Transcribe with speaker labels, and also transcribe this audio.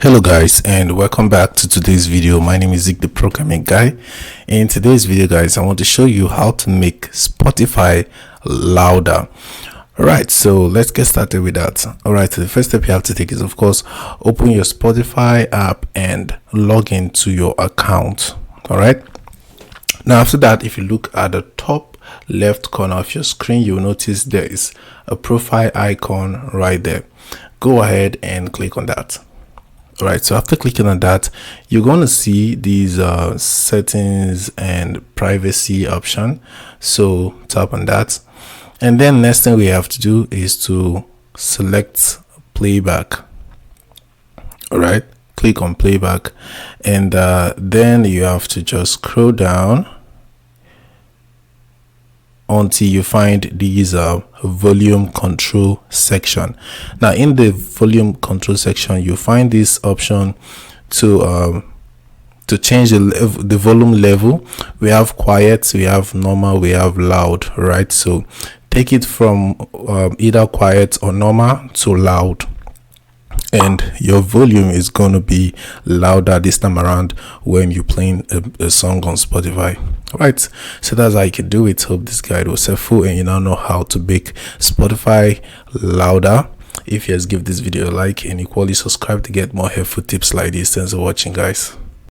Speaker 1: Hello guys, and welcome back to today's video. My name is Zeke, the programming guy. In today's video guys, I want to show you how to make Spotify louder. Alright, so let's get started with that. Alright, so the first step you have to take is, of course, open your Spotify app and log into your account. Alright, now after that, if you look at the top left corner of your screen, you'll notice there is a profile icon right there. Go ahead and click on that. All right, so after clicking on that, you're going to see these settings and privacy option. So tap on that, and then next thing we have to do is to select playback. All right, click on playback, and then you have to just scroll down until you find these volume control section. Now in the volume control section, you find this option to change the volume level. We have quiet, we have normal, we have loud. Right, so take it from either quiet or normal to loud, and your volume is going to be louder this time around when you're playing a song on Spotify. All right, so that's how you can do it. Hope this guide was helpful and you now know how to make Spotify louder. If yes, give this video a like and equally subscribe to get more helpful tips like this. Thanks for watching, guys.